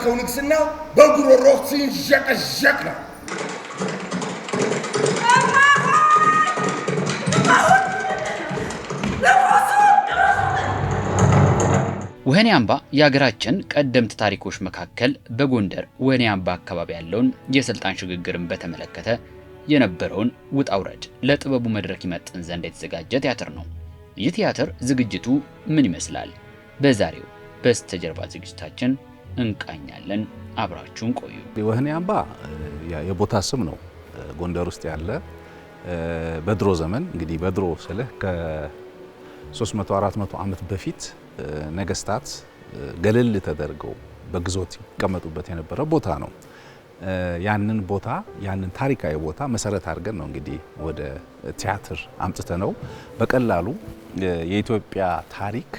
የተላከው ንግስና በጉሮሮ ሲንዠቀዠቅ ነው። ወህኒ አምባ የሀገራችን ቀደምት ታሪኮች መካከል በጎንደር ወህኒ አምባ አካባቢ ያለውን የስልጣን ሽግግርን በተመለከተ የነበረውን ውጣ ውረድ ለጥበቡ መድረክ ይመጥን ዘንድ የተዘጋጀ ቲያትር ነው። ይህ ቲያትር ዝግጅቱ ምን ይመስላል? በዛሬው በስተጀርባ ዝግጅታችን እንቃኛለን። አብራችሁን ቆዩ። ወህኒ አምባ የቦታ ስም ነው። ጎንደር ውስጥ ያለ በድሮ ዘመን እንግዲህ በድሮ ስልህ ከ300-400 ዓመት በፊት ነገስታት ገለል ተደርገው በግዞት ይቀመጡበት የነበረ ቦታ ነው። ያንን ቦታ ያንን ታሪካዊ ቦታ መሰረት አድርገን ነው እንግዲህ ወደ ቲያትር አምጥተነው በቀላሉ የኢትዮጵያ ታሪክ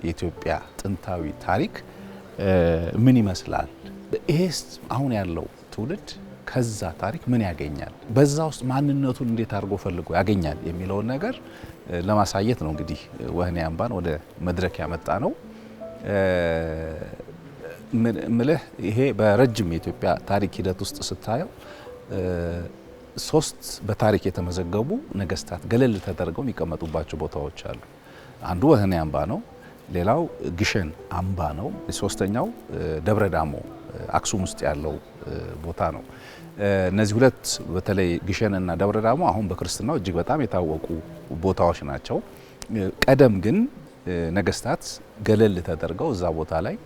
የኢትዮጵያ ጥንታዊ ታሪክ ምን ይመስላል፣ ይሄስ አሁን ያለው ትውልድ ከዛ ታሪክ ምን ያገኛል፣ በዛ ውስጥ ማንነቱን እንዴት አድርጎ ፈልጎ ያገኛል የሚለውን ነገር ለማሳየት ነው እንግዲህ ወህኒ አምባን ወደ መድረክ ያመጣ ነው። ምልህ ይሄ በረጅም የኢትዮጵያ ታሪክ ሂደት ውስጥ ስታየው 3 በታሪክ የተመዘገቡ ነገስታት ገለል ተደርገው የሚቀመጡባቸው ቦታዎች አሉ። አንዱ ወህኒ አምባ ነው። ሌላው ግሸን አምባ ነው። ሶስተኛው ደብረ ዳሞ አክሱም ውስጥ ያለው ቦታ ነው። እነዚህ 2 በተለይ ግሸን እና ደብረ ዳሞ አሁን በክርስትናው እጅግ በጣም የታወቁ ቦታዎች ናቸው። ቀደም ግን ነገስታት ገለል ተደርገው እዛ ቦታ ላይ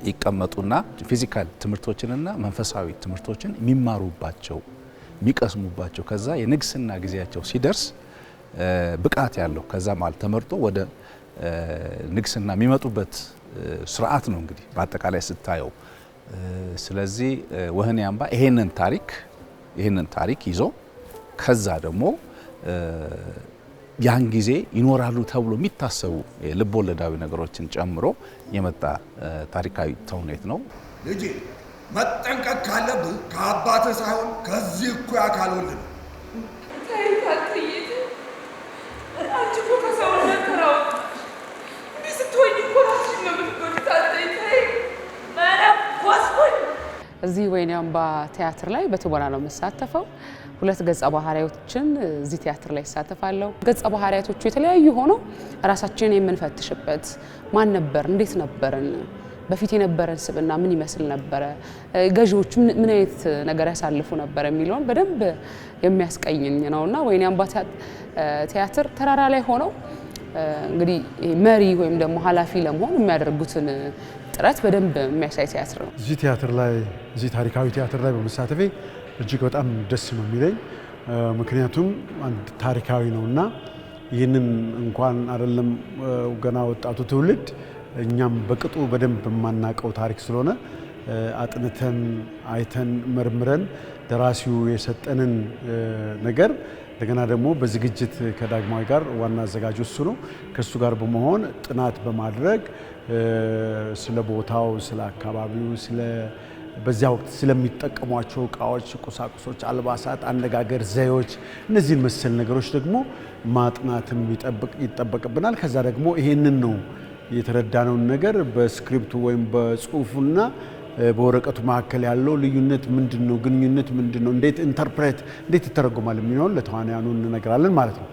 ይቀመጡና ፊዚካል ትምህርቶችንና መንፈሳዊ ትምህርቶችን የሚማሩባቸው የሚቀስሙባቸው ከዛ የንግስና ጊዜያቸው ሲደርስ ብቃት ያለው ከዛ ማለት ተመርጦ ወደ ንግስና የሚመጡበት ስርዓት ነው እንግዲህ በአጠቃላይ ስታየው። ስለዚህ ወህኒ አምባ ይሄንን ታሪክ ይዞ ከዛ ደግሞ ያን ጊዜ ይኖራሉ ተብሎ የሚታሰቡ ልብ ወለዳዊ ነገሮችን ጨምሮ የመጣ ታሪካዊ ተውኔት ነው። ልጄ መጠንቀቅ ካለብህ ከአባትህ ሳይሆን ከዚህ እኩያ ካልወለድ እዚህ ወህኒ አምባ ቲያትር ላይ በትወና ነው የምሳተፈው። 2 ገጸ ባህሪያቶችን እዚህ ቲያትር ላይ ይሳተፋለሁ። ገጸ ባህሪያቶቹ የተለያዩ ሆነው ራሳችንን የምንፈትሽበት ማን ነበር፣ እንዴት ነበርን፣ በፊት የነበረን ስብዕና ምን ይመስል ነበረ፣ ገዢዎች ምን አይነት ነገር ያሳልፉ ነበር የሚለውን በደንብ የሚያስቀኝኝ ነውና ወህኒ አምባ ቲያትር ተራራ ላይ ሆነው እንግዲህ መሪ ወይም ደግሞ ኃላፊ ለመሆን የሚያደርጉትን ጥረት በደንብ የሚያሳይ ቲያትር ነው። እዚህ ቲያትር ላይ እዚህ ታሪካዊ ቲያትር ላይ በመሳተፌ እጅግ በጣም ደስ ነው የሚለኝ። ምክንያቱም አንድ ታሪካዊ ነውና ይህንን እንኳን አይደለም ገና ወጣቱ ትውልድ እኛም በቅጡ በደንብ የማናውቀው ታሪክ ስለሆነ አጥንተን አይተን መርምረን ደራሲው የሰጠንን ነገር እንደገና ደግሞ በዝግጅት ከዳግማዊ ጋር ዋና አዘጋጁ እሱ ነው። ከሱ ጋር በመሆን ጥናት በማድረግ ስለ ቦታው፣ ስለ አካባቢው፣ በዚያ ወቅት ስለሚጠቀሟቸው እቃዎች፣ ቁሳቁሶች፣ አልባሳት፣ አነጋገር ዘዬዎች እነዚህን መሰል ነገሮች ደግሞ ማጥናትም ይጠበቅብናል። ከዛ ደግሞ ይሄንን ነው የተረዳነውን ነገር በስክሪፕቱ ወይም በጽሁፉና በወረቀቱ መካከል ያለው ልዩነት ምንድነው፣ ግንኙነት ምንድነው፣ እንዴት ኢንተርፕሬት እንዴት ይተረጎማል የሚለውን ለተዋናያኑ እንነግራለን ማለት ነው።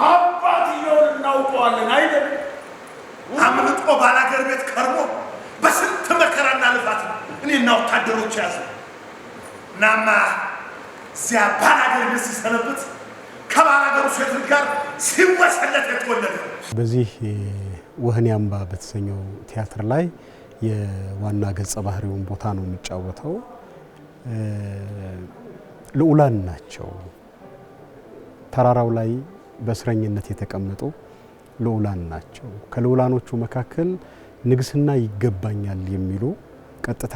አባትየውን እናውቀዋለን አይደል? አምልጦ ባላገር ቤት ከርሞ በስንት መከራና ልፋት እኔና ወታደሮች ያዙ። እናማ እዚያ ባላገር ቤት ሲሰነብት ከባላገሩ ሴት ጋር ሲወሰለት የተወለደ በዚህ ወህኒ አምባ በተሰኘው ቲያትር ላይ የዋና ገጸ ባህሪውን ቦታ ነው የሚጫወተው። ልዑላን ናቸው። ተራራው ላይ በእስረኝነት የተቀመጡ ልዑላን ናቸው። ከልዑላኖቹ መካከል ንግስና ይገባኛል የሚሉ ቀጥታ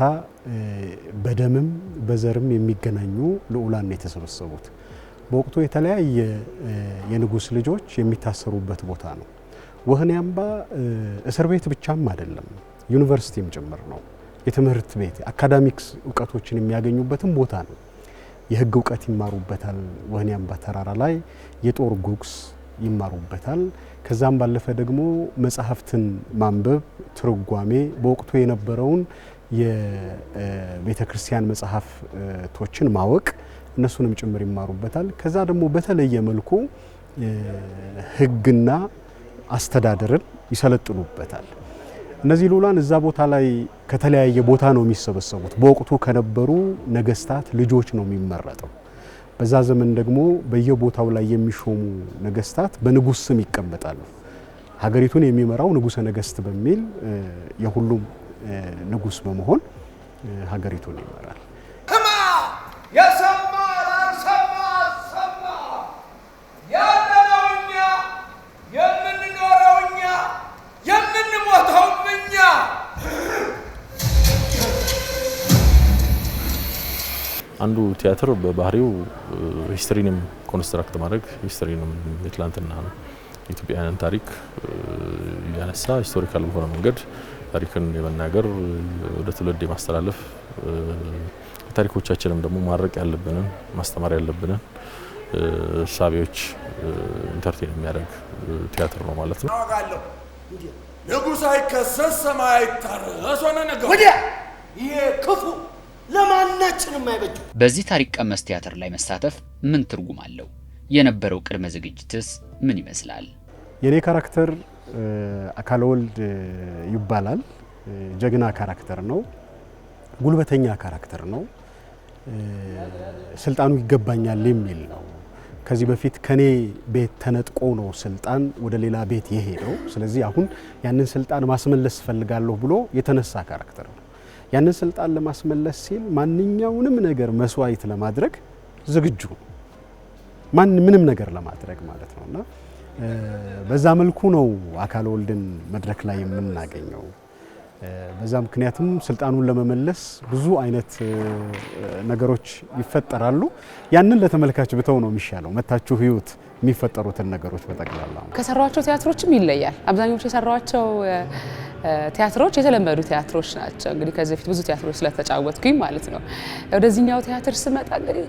በደምም በዘርም የሚገናኙ ልዑላን የተሰበሰቡት በወቅቱ የተለያየ የንጉስ ልጆች የሚታሰሩበት ቦታ ነው። ወህኒ አምባ እስር ቤት ብቻም አይደለም፣ ዩኒቨርሲቲም ጭምር ነው። የትምህርት ቤት አካዳሚክስ እውቀቶችን የሚያገኙበትም ቦታ ነው። የህግ እውቀት ይማሩበታል። ወህኒ አምባ ተራራ ላይ የጦር ጉግስ፣ ይማሩበታል። ከዛም ባለፈ ደግሞ መጽሐፍትን ማንበብ፣ ትርጓሜ፣ በወቅቱ የነበረውን የቤተ ክርስቲያን መጽሐፍቶችን ማወቅ እነሱንም ጭምር ይማሩበታል። ከዛ ደግሞ በተለየ መልኩ ሕግና አስተዳደርን ይሰለጥኑበታል። እነዚህ ልዑላን እዛ ቦታ ላይ ከተለያየ ቦታ ነው የሚሰበሰቡት። በወቅቱ ከነበሩ ነገስታት ልጆች ነው የሚመረጠው። በዛ ዘመን ደግሞ በየቦታው ላይ የሚሾሙ ነገስታት በንጉስ ስም ይቀመጣሉ። ሀገሪቱን የሚመራው ንጉሰ ነገስት በሚል የሁሉም ንጉስ በመሆን ሀገሪቱን ይመራል። ህማ የሰማ ላልሰማ ሰማ። ያለነው እኛ፣ የምንኖረው እኛ፣ የምንሞተው እኛ። አንዱ ቲያትር በባህሪው ሂስትሪንም ኮንስትራክት ማድረግ ሂስትሪንም የትላንትና የኢትዮጵያውያን ታሪክ ያነሳ ሂስቶሪካል በሆነ መንገድ ታሪክን የመናገር ወደ ትውልድ የማስተላለፍ ታሪኮቻችንም ደግሞ ማድረቅ ያለብንን ማስተማር ያለብንን ሳቢዎች ኢንተርቴን የሚያደርግ ቲያትር ነው ማለት ነው። አውቃለሁ ንጉሥ አይከሰስ ሰማይ አይታረስ ሆነ ነገር ወዲያ ይሄ ክፉ ለማናችንም አይበጅ። በዚህ ታሪክ ቀመስ ቲያትር ላይ መሳተፍ ምን ትርጉም አለው? የነበረው ቅድመ ዝግጅትስ ምን ይመስላል? የኔ ካራክተር አካለ ወልድ ይባላል። ጀግና ካራክተር ነው። ጉልበተኛ ካራክተር ነው። ስልጣኑ ይገባኛል የሚል ነው። ከዚህ በፊት ከኔ ቤት ተነጥቆ ነው ስልጣን ወደ ሌላ ቤት የሄደው። ስለዚህ አሁን ያንን ስልጣን ማስመለስ ፈልጋለሁ ብሎ የተነሳ ካራክተር ነው። ያንን ስልጣን ለማስመለስ ሲል ማንኛውንም ነገር መስዋዕት ለማድረግ ዝግጁ ምንም ነገር ለማድረግ ማለት ነውና በዛ መልኩ ነው አካለ ወልድን መድረክ ላይ የምናገኘው። በዛ ምክንያቱም ስልጣኑን ለመመለስ ብዙ አይነት ነገሮች ይፈጠራሉ። ያንን ለተመልካች ብተው ነው የሚሻለው። መታችሁ ህይወት የሚፈጠሩትን ነገሮች በጠቅላላ ከሰራዋቸው ቲያትሮችም ይለያል። አብዛኞቹ የሰራዋቸው ቲያትሮች የተለመዱ ቲያትሮች ናቸው። እንግዲህ ከዚህ በፊት ብዙ ቲያትሮች ስለተጫወትኩኝ ማለት ነው። ወደዚህኛው ቲያትር ስመጣ እንግዲህ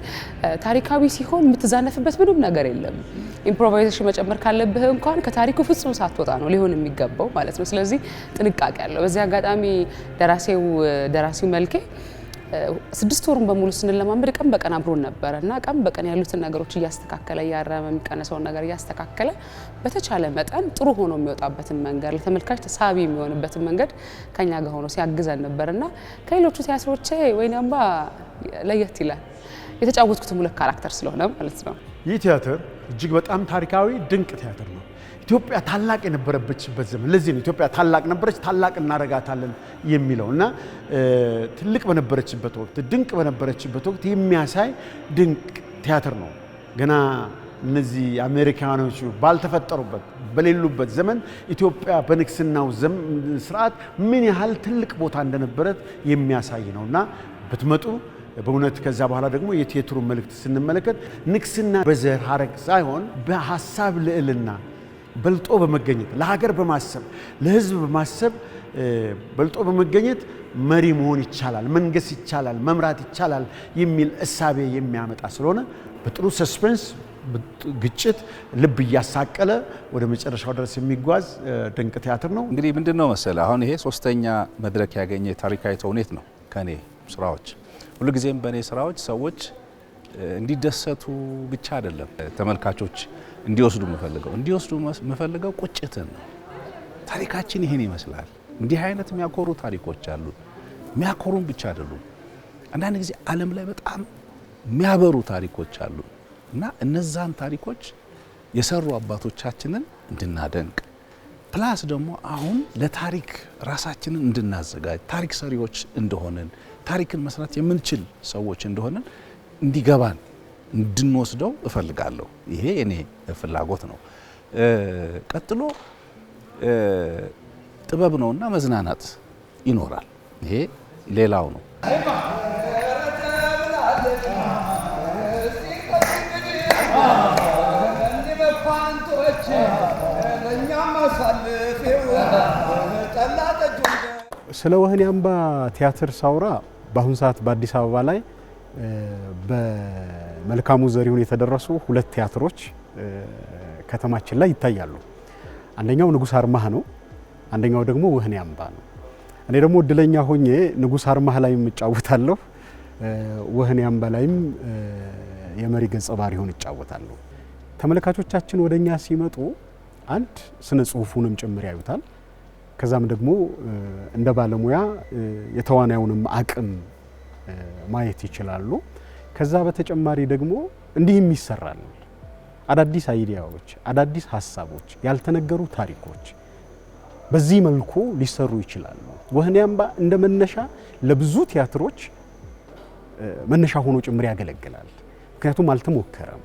ታሪካዊ ሲሆን የምትዛነፍበት ምንም ነገር የለም። ኢምፕሮቫይዜሽን መጨመር ካለብህ እንኳን ከታሪኩ ፍጹም ሳትወጣ ነው ሊሆን የሚገባው ማለት ነው። ስለዚህ ጥንቃቄ አለው። በዚህ አጋጣሚ ደራሲው መልኬ 6 ወሩን በሙሉ ስንለማመድ ቀን በቀን አብሮን ነበርና ቀን በቀን ያሉትን ነገሮች እያስተካከለ ያረመ የሚቀነሰውን ነገር እያስተካከለ በተቻለ መጠን ጥሩ ሆኖ የሚወጣበትን መንገድ ለተመልካች ተሳቢ የሚሆንበትን መንገድ ከኛ ጋር ሆኖ ሲያግዘን ነበርና ከሌሎቹ ቲያትሮቼ ወይኔ አምባ ለየት ይላል። የተጫወትኩትም ሁለት ካራክተር ስለሆነ ማለት ነው። ይህ ቲያትር እጅግ በጣም ታሪካዊ ድንቅ ቲያትር ነው። ኢትዮጵያ ታላቅ የነበረችበት ዘመን ለዚህ ነው ኢትዮጵያ ታላቅ ነበረች፣ ታላቅ እናረጋታለን የሚለውና ትልቅ በነበረችበት ወቅት ድንቅ በነበረችበት ወቅት የሚያሳይ ድንቅ ቲያትር ነው። ገና እነዚህ አሜሪካኖቹ ባልተፈጠሩበት በሌሉበት ዘመን ኢትዮጵያ በንግስናው ስርዓት ምን ያህል ትልቅ ቦታ እንደነበረት የሚያሳይ ነውና ብትመጡ በእውነት ከዛ በኋላ ደግሞ የቲያትሩ መልእክት ስንመለከት ንግስና በዘር ሐረግ ሳይሆን በሐሳብ ልዕልና በልጦ በመገኘት ለሀገር በማሰብ ለህዝብ በማሰብ በልጦ በመገኘት መሪ መሆን ይቻላል፣ መንገስ ይቻላል፣ መምራት ይቻላል የሚል እሳቤ የሚያመጣ ስለሆነ በጥሩ ሰስፔንስ ግጭት ልብ እያሳቀለ ወደ መጨረሻው ድረስ የሚጓዝ ድንቅ ቲያትር ነው። እንግዲህ ምንድነው መሰለ አሁን ይሄ ሶስተኛ መድረክ ያገኘ ታሪካዊ ተውኔት ነው። ከኔ ስራዎች ሁልጊዜም በኔ ስራዎች ሰዎች እንዲደሰቱ ብቻ አይደለም ተመልካቾች እንዲወስዱ መፈልገው ቁጭትን ነው። ታሪካችን ይሄን ይመስላል። እንዲህ አይነት የሚያኮሩ ታሪኮች አሉ። የሚያኮሩን ብቻ አይደሉም። አንዳንድ ጊዜ ዓለም ላይ በጣም የሚያበሩ ታሪኮች አሉ እና እነዛን ታሪኮች የሰሩ አባቶቻችንን እንድናደንቅ ፕላስ ደግሞ አሁን ለታሪክ ራሳችንን እንድናዘጋጅ ታሪክ ሰሪዎች እንደሆነን ታሪክን መስራት የምንችል ሰዎች እንደሆነን እንዲገባን እንድንወስደው እፈልጋለሁ። ይሄ የኔ ፍላጎት ነው። ቀጥሎ ጥበብ ነውና መዝናናት ይኖራል። ይሄ ሌላው ነው። ስለ ወህኒ አምባ ቲያትር ሳውራ በአሁኑ ሰዓት በአዲስ አበባ ላይ በመልካሙ ዘሪሁን የተደረሱ 2 ቲያትሮች ከተማችን ላይ ይታያሉ። አንደኛው ንጉስ አርማህ ነው፣ አንደኛው ደግሞ ወህኒ አምባ ነው። እኔ ደግሞ እድለኛ ሆኜ ንጉስ አርማህ ላይ እጫወታለሁ፣ ወህኒ አምባ ላይም የመሪ ገጸ ባህሪ ሆኜ እጫወታለሁ። ተመልካቾቻችን ወደኛ ሲመጡ አንድ ስነ ጽሁፉንም ጭምር ያዩታል። ከዛም ደግሞ እንደ ባለሙያ የተዋናዩንም አቅም ማየት ይችላሉ። ከዛ በተጨማሪ ደግሞ እንዲህም ይሰራል። አዳዲስ አይዲያዎች፣ አዳዲስ ሐሳቦች፣ ያልተነገሩ ታሪኮች በዚህ መልኩ ሊሰሩ ይችላሉ። ወህኒ አምባ እንደ መነሻ ለብዙ ቲያትሮች መነሻ ሆኖ ጭምር ያገለግላል። ምክንያቱም አልተሞከረም።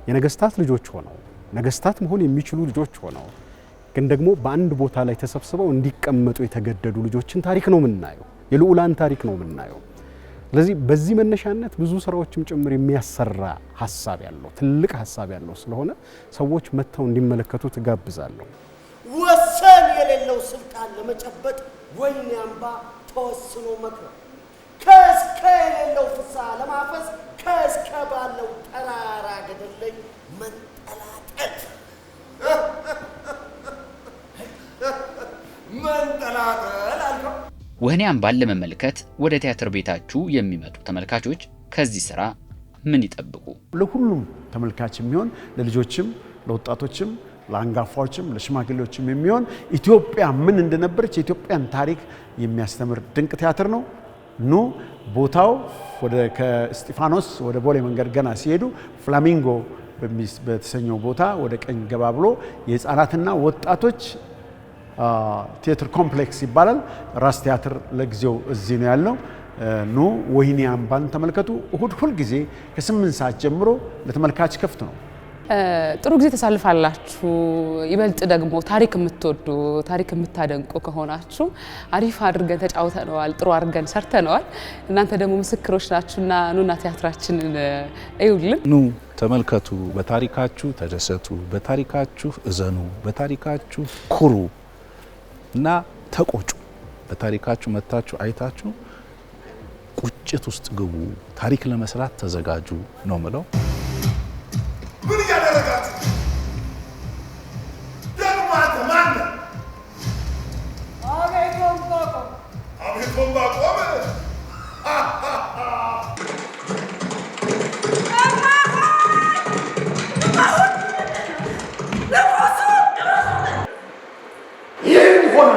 የነገስታት ልጆች ሆነው ነገስታት መሆን የሚችሉ ልጆች ሆነው ግን ደግሞ በአንድ ቦታ ላይ ተሰብስበው እንዲቀመጡ የተገደዱ ልጆችን ታሪክ ነው የምናየው። የልዑላን ታሪክ ነው የምናየው። ስለዚህ በዚህ መነሻነት ብዙ ስራዎችም ጭምር የሚያሰራ ሐሳብ ያለው ትልቅ ሐሳብ ያለው ስለሆነ ሰዎች መተው እንዲመለከቱት ጋብዛለሁ። ወሰን የሌለው ስልጣን ለመጨበጥ ወህኒ አምባ ተወስኖ መክረም፣ ከእስከ የሌለው ፍስሐ ለማፈስ ከእስከ ባለው ተራራ ገደል ላይ መንጠላጠል መንጠላጠል አልከው። ወህኒ አምባን ለመመልከት ወደ ቲያትር ቤታችሁ የሚመጡ ተመልካቾች ከዚህ ስራ ምን ይጠብቁ? ለሁሉም ተመልካች የሚሆን ለልጆችም፣ ለወጣቶችም፣ ለአንጋፋዎችም፣ ለሽማግሌዎችም የሚሆን ኢትዮጵያ ምን እንደነበረች የኢትዮጵያን ታሪክ የሚያስተምር ድንቅ ቲያትር ነው። ኑ ቦታው ወደ ከእስጢፋኖስ ወደ ቦሌ መንገድ ገና ሲሄዱ ፍላሚንጎ በተሰኘው ቦታ ወደ ቀኝ ገባ ብሎ የህፃናትና ወጣቶች ቲያትር ኮምፕሌክስ ይባላል። ራስ ቲያትር ለጊዜው እዚህ ነው ያለው። ኑ ወህኒ አምባን ተመልከቱ። እሁድ ሁል ጊዜ ከ8 ሰዓት ጀምሮ ለተመልካች ክፍት ነው። ጥሩ ጊዜ ተሳልፋላችሁ። ይበልጥ ደግሞ ታሪክ የምትወዱ ታሪክ የምታደንቁ ከሆናችሁ አሪፍ አድርገን ተጫውተነዋል፣ ጥሩ አድርገን ሰርተነዋል። እናንተ ደግሞ ምስክሮች ናችሁና ኑና ቲያትራችንን እዩልን። ኑ ተመልከቱ፣ በታሪካችሁ ተደሰቱ፣ በታሪካችሁ እዘኑ፣ በታሪካችሁ ኩሩ እና ተቆጩ። በታሪካችሁ መታችሁ አይታችሁ ቁጭት ውስጥ ግቡ፣ ታሪክ ለመስራት ተዘጋጁ ነው ምለው። ምን ያደረጋት ደግሞ አንተ ማን? አቤት ወንባቆም ይህን ሆነ